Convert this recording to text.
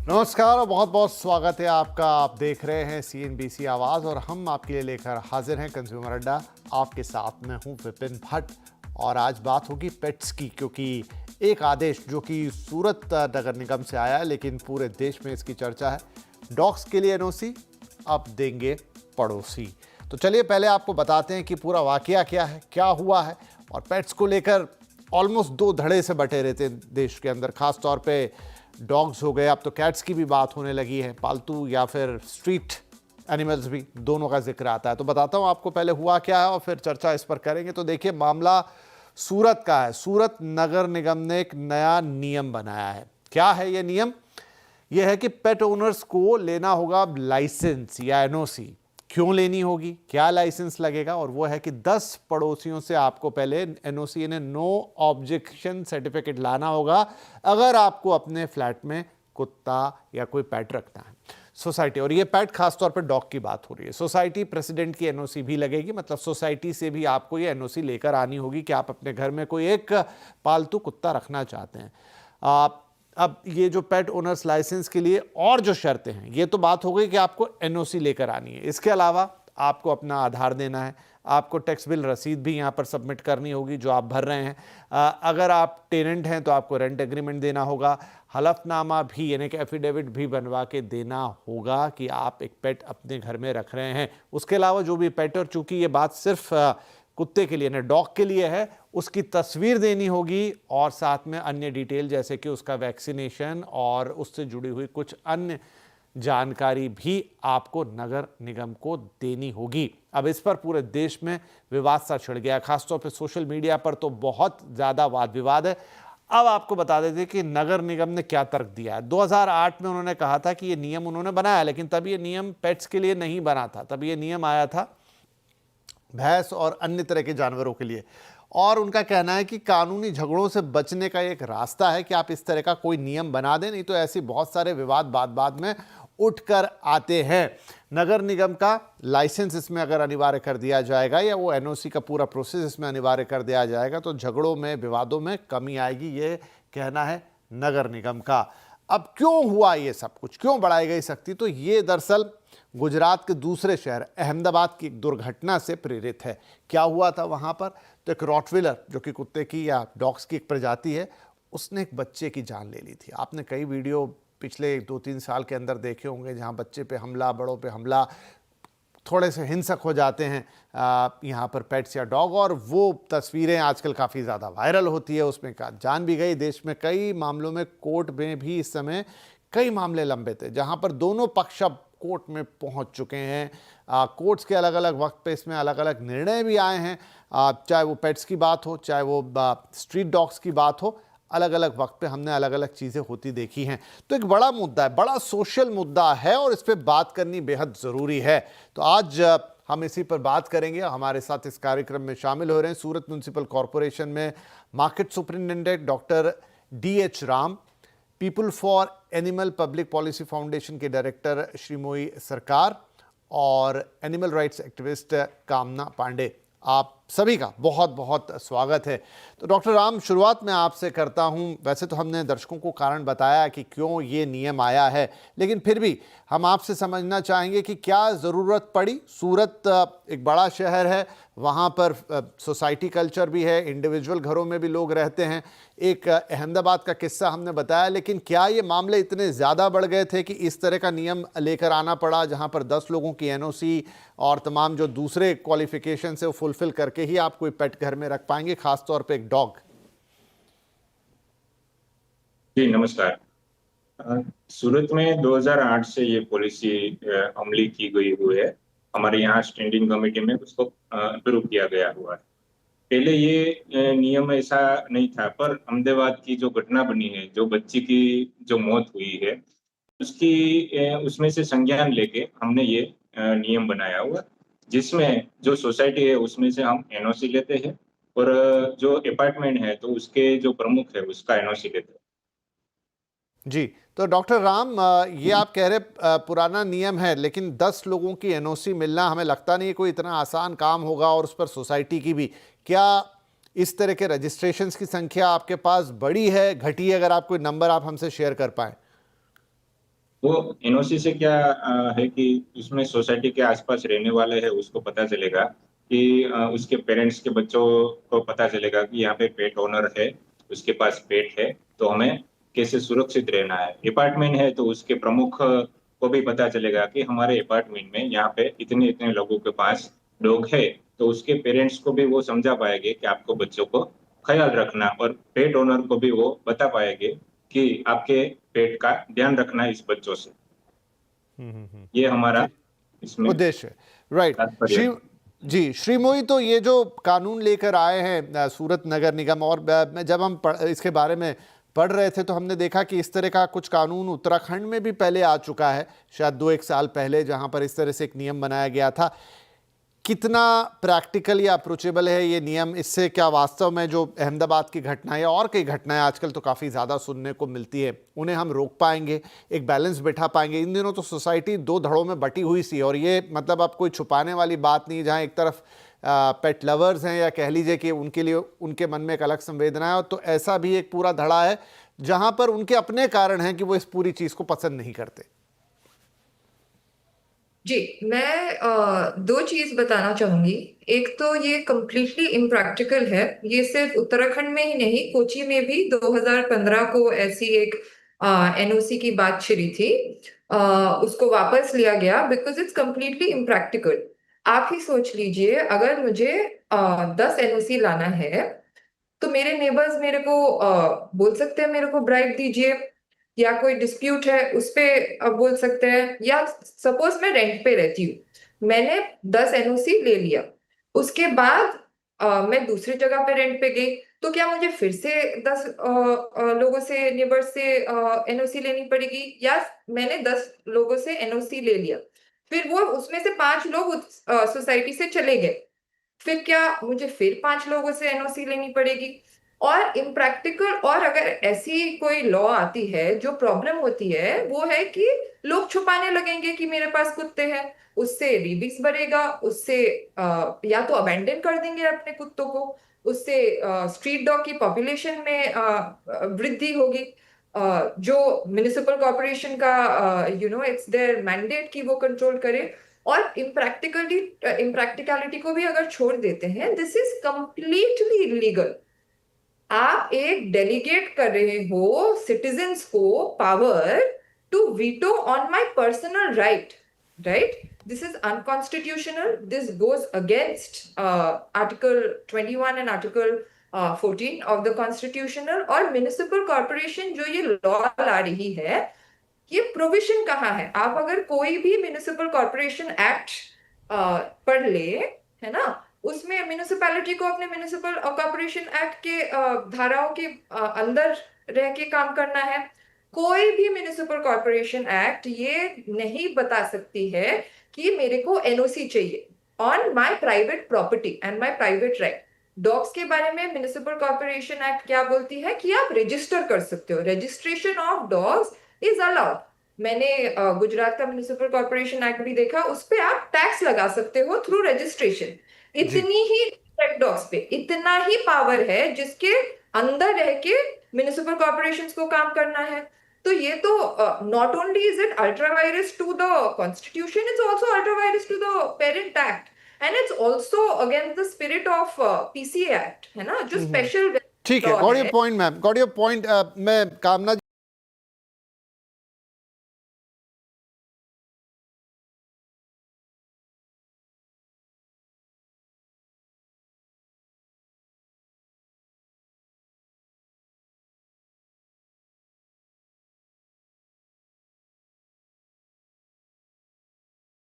नमस्कार और बहुत बहुत स्वागत है आपका। आप देख रहे हैं CNBC आवाज़ और हम आपके लिए लेकर हाजिर हैं कंज्यूमर अड्डा। आपके साथ में हूं विपिन भट्ट और आज बात होगी पेट्स की, क्योंकि एक आदेश जो कि सूरत नगर निगम से आया है लेकिन पूरे देश में इसकी चर्चा है। डॉग्स के लिए NOC अब देंगे पड़ोसी। तो चलिए पहले आपको बताते हैं कि पूरा वाकया क्या है, क्या हुआ है। और पेट्स को लेकर ऑलमोस्ट दो धड़े से बटे रहते हैं देश के अंदर, खास तौर पे डॉग्स हो गए, अब तो कैट्स की भी बात होने लगी है, पालतू या फिर स्ट्रीट एनिमल्स भी, दोनों का जिक्र आता है। तो बताता हूँ आपको पहले हुआ क्या है और फिर चर्चा इस पर करेंगे। तो देखिए, मामला सूरत का है। सूरत नगर निगम ने एक नया नियम बनाया है। क्या है ये नियम? यह है कि पेट ओनर्स को लेना होगा लाइसेंस या NOC। क्यों लेनी होगी, क्या लाइसेंस लगेगा? और वो है कि 10 पड़ोसियों से आपको पहले NOC यानी नो ऑब्जेक्शन सर्टिफिकेट लाना होगा अगर आपको अपने फ्लैट में कुत्ता या कोई पेट रखना है। सोसाइटी, और ये पेट खासतौर पर डॉग की बात हो रही है, सोसाइटी प्रेसिडेंट की NOC भी लगेगी। मतलब सोसाइटी से भी आपको ये NOC लेकर आनी होगी कि आप अपने घर में कोई एक पालतू कुत्ता रखना चाहते हैं। अब ये जो पेट ओनर्स लाइसेंस के लिए और जो शर्तें हैं, ये तो बात हो गई कि आपको NOC लेकर आनी है। इसके अलावा आपको अपना आधार देना है, आपको टैक्स बिल रसीद भी यहाँ पर सबमिट करनी होगी जो आप भर रहे हैं। अगर आप टेनेंट हैं तो आपको रेंट एग्रीमेंट देना होगा। हलफनामा भी यानी कि एफिडेविट भी बनवा के देना होगा कि आप एक पेट अपने घर में रख रहे हैं। उसके अलावा जो भी पेट, और चूंकि ये बात सिर्फ कुत्ते के लिए ना डॉग के लिए है, उसकी तस्वीर देनी होगी और साथ में अन्य डिटेल जैसे कि उसका वैक्सीनेशन और उससे जुड़ी हुई कुछ अन्य जानकारी भी आपको नगर निगम को देनी होगी। अब इस पर पूरे देश में विवाद सा छिड़ गया, खासतौर पर सोशल मीडिया पर तो बहुत ज़्यादा वाद विवाद है। अब आपको बता देते कि नगर निगम ने क्या तर्क दिया है। 2008 में उन्होंने कहा था कि ये नियम उन्होंने बनाया, लेकिन तब ये नियम पेट्स के लिए नहीं बना था। तब ये नियम आया था भैंस और अन्य तरह के जानवरों के लिए। और उनका कहना है कि कानूनी झगड़ों से बचने का एक रास्ता है कि आप इस तरह का कोई नियम बना दें, नहीं तो ऐसे बहुत सारे विवाद बाद में उठकर आते हैं। नगर निगम का लाइसेंस इसमें अगर अनिवार्य कर दिया जाएगा या वो NOC का पूरा प्रोसेस इसमें अनिवार्य कर दिया जाएगा तो झगड़ों में, विवादों में कमी आएगी, ये कहना है नगर निगम का। अब क्यों हुआ ये सब कुछ, क्यों बढ़ाई गई सख्ती? तो ये दरअसल गुजरात के दूसरे शहर अहमदाबाद की एक दुर्घटना से प्रेरित है। क्या हुआ था वहाँ पर? तो एक रॉटविलर जो कि कुत्ते की या डॉग्स की एक प्रजाति है, उसने एक बच्चे की जान ले ली थी। आपने कई वीडियो पिछले 2-3 साल के अंदर देखे होंगे जहाँ बच्चे पे हमला, बड़ों पे हमला, थोड़े से हिंसक हो जाते हैं यहाँ पर पेट्स या डॉग। और वो तस्वीरें आजकल काफ़ी ज़्यादा वायरल होती है, उसमें का जान भी गई। देश में कई मामलों में, कोर्ट में भी इस समय कई मामले लंबित थे जहाँ पर दोनों पक्ष अब कोर्ट में पहुँच चुके हैं। कोर्ट्स के अलग अलग वक्त पे इसमें अलग अलग निर्णय भी आए हैं। चाहे वो पेट्स की बात हो, चाहे वो स्ट्रीट डॉग्स की बात हो, अलग अलग वक्त पे हमने अलग अलग चीज़ें होती देखी हैं। तो एक बड़ा मुद्दा है, बड़ा सोशल मुद्दा है और इस पर बात करनी बेहद ज़रूरी है। तो आज हम इसी पर बात करेंगे। हमारे साथ इस कार्यक्रम में शामिल हो रहे हैं सूरत म्यूनसिपल कॉरपोरेशन में market superintendent doctor DH Ram, people for animal public policy foundation के डायरेक्टर श्रीमोई सरकार और एनिमल राइट्स एक्टिविस्ट कामना पांडे। आप सभी का बहुत बहुत स्वागत है। तो डॉक्टर राम, शुरुआत में आपसे करता हूं। वैसे तो हमने दर्शकों को कारण बताया कि क्यों ये नियम आया है, लेकिन फिर भी हम आपसे समझना चाहेंगे कि क्या ज़रूरत पड़ी। सूरत एक बड़ा शहर है, वहाँ पर सोसाइटी कल्चर भी है, इंडिविजुअल घरों में भी लोग रहते हैं। एक अहमदाबाद का किस्सा हमने बताया, लेकिन क्या ये मामले इतने ज़्यादा बढ़ गए थे कि इस तरह का नियम लेकर आना पड़ा जहाँ पर 10 लोगों की NOC और तमाम जो दूसरे क्वालिफिकेशन से वो फुलफिल करके ही आप कोई पेट घर में रख पाएंगे, खासतौर पे एक डॉग? जी नमस्कार। सूरत में 2008 से ये पॉलिसी अमली की गई हुई है। हमारे यहाँ स्टैंडिंग कमेटी में उसको अप्रूव किया गया हुआ है। पहले ये नियम ऐसा नहीं था, पर अहमदाबाद की जो घटना बनी है, जो बच्ची की जो मौत हुई है, उसमें से संज्ञान लेके हमने ये नियम बनाया हुआ, जिसमें जो सोसाइटी है उसमें से हम NOC लेते हैं और जो अपार्टमेंट है तो उसके जो प्रमुख है उसका NOC लेते हैं। जी, तो डॉक्टर राम, ये आप कह रहे पुराना नियम है, लेकिन 10 लोगों की NOC मिलना हमें लगता नहीं है कोई इतना आसान काम होगा, और उस पर सोसाइटी की भी। क्या इस तरह के रजिस्ट्रेशंस की संख्या आपके पास बढ़ी है, घटी है? अगर आप कोई नंबर आप हमसे शेयर कर पाएं। वो एनओसी से क्या है कि उसमें सोसाइटी के आसपास रहने वाले हैं उसको पता चलेगा कि उसके पेरेंट्स के बच्चों को पता चलेगा कि यहाँ पे पेट ओनर है, उसके पास पेट है, तो हमें कैसे सुरक्षित रहना है। अपार्टमेंट है तो उसके प्रमुख को भी पता चलेगा कि हमारे अपार्टमेंट में यहाँ पे इतने इतने लोगों के पास डॉग है, तो उसके पेरेंट्स को भी वो समझा पाएंगे कि आपको बच्चों को ख्याल रखना, और पेट ओनर को भी वो बता पाएंगे कि आपके पेट का ध्यान रखना इस बच्चों से। ये हमारा जी इसमें उद्देश्य राइट तात्पर्य श्री है। जी श्रीमोई, तो ये जो कानून लेकर आए हैं सूरत नगर निगम, और जब हम इसके बारे में पढ़ रहे थे तो हमने देखा कि इस तरह का कुछ कानून उत्तराखंड में भी पहले आ चुका है, शायद 2-1 साल पहले, जहां पर इस तरह से एक नियम बनाया गया था। कितना प्रैक्टिकल या अप्रोचेबल है ये नियम? इससे क्या वास्तव में जो अहमदाबाद की घटनाएं या और कई घटनाएं आजकल तो काफ़ी ज़्यादा सुनने को मिलती है, उन्हें हम रोक पाएंगे, एक बैलेंस बिठा पाएंगे? इन दिनों तो सोसाइटी दो धड़ों में बटी हुई सी, और ये मतलब अब कोई छुपाने वाली बात नहीं, जहां एक तरफ पेट लवर्स हैं, या कह लीजिए कि उनके लिए उनके मन में एक अलग संवेदना है, तो ऐसा भी एक पूरा धड़ा है जहां पर उनके अपने कारण हैं कि वो इस पूरी चीज़ को पसंद नहीं करते। जी, मैं दो चीज बताना चाहूंगी। एक तो ये कम्प्लीटली इम्प्रैक्टिकल है। ये सिर्फ उत्तराखंड में ही नहीं, कोची में भी 2015 को ऐसी एक एनओसी की बात छिड़ी थी। उसको वापस लिया गया बिकॉज इट्स कम्प्लीटली इम्प्रैक्टिकल। आप ही सोच लीजिए, अगर मुझे 10 एनओसी लाना है तो मेरे नेबर्स मेरे को बोल सकते हैं मेरे को ब्राइब दीजिए, या कोई डिस्प्यूट है उस पे बोल सकते हैं, या सपोज मैं रेंट पे रहती हूँ, मैंने 10 एनओसी ले लिया, उसके बाद मैं दूसरी जगह पे रेंट पे गई, तो क्या मुझे फिर से 10 लोगों से, नेबर्स से एनओसी लेनी पड़ेगी? या मैंने 10 लोगों से एनओसी ले लिया, फिर वो उसमें से 5 लोग सोसाइटी से चले गए, फिर क्या मुझे फिर 5 लोगों से एनओसी लेनी पड़ेगी? और इम्प्रैक्टिकल, और अगर ऐसी कोई लॉ आती है, जो प्रॉब्लम होती है वो है कि लोग छुपाने लगेंगे कि मेरे पास कुत्ते हैं, उससे रेबीज बढ़ेगा, उससे या तो अबेंडन कर देंगे अपने कुत्तों को, उससे स्ट्रीट डॉग की पॉपुलेशन में वृद्धि होगी। जो म्युनिसिपल कॉर्पोरेशन का इट्स देयर मैंडेट कि वो कंट्रोल करे। और इम्प्रैक्टिकलिटी को भी अगर छोड़ देते हैं, दिस इज कंप्लीटली इलीगल। आप एक डेलीगेट कर रहे हो सिटीजन्स को power to veto on my personal right, right? This is unconstitutional. This goes against article 21 and article 14 of the constitutional. और म्युनिसिपल कॉर्पोरेशन जो ये लॉ ला रही है, ये प्रोविजन कहाँ है? आप अगर कोई भी म्युनिसिपल कॉर्पोरेशन एक्ट पढ़ ले, है ना, उसमें म्युनिसिपैलिटी को अपने म्युनिसिपल कॉर्पोरेशन एक्ट के धाराओं के अंदर रह के काम करना है। कोई भी म्युनिसिपल कॉर्पोरेशन एक्ट ये नहीं बता सकती है कि मेरे को एनओसी चाहिए on my private property and my private right. Dogs के बारे में म्युनिसिपल कॉर्पोरेशन एक्ट क्या बोलती है कि आप रजिस्टर कर सकते हो, registration of dogs is allowed. मैंने गुजरात का म्युनिसिपल कॉर्पोरेशन एक्ट भी देखा, उस पे आप टैक्स लगा सकते हो थ्रू रजिस्ट्रेशन। जी इतनी ही पेट डॉग्स पे इतना ही पावर है जिसके अंदर रह के म्युनिसिपल कॉर्पोरेशंस को काम करना है। तो ये तो not only is it ultra vires to the constitution, it's also ultra vires to the parent act, and it's also against the spirit of PCA act, है ना, जो स्पेशल ठीक है, लॉ गॉट योर है। Point ma'am, got your point. मैं कामना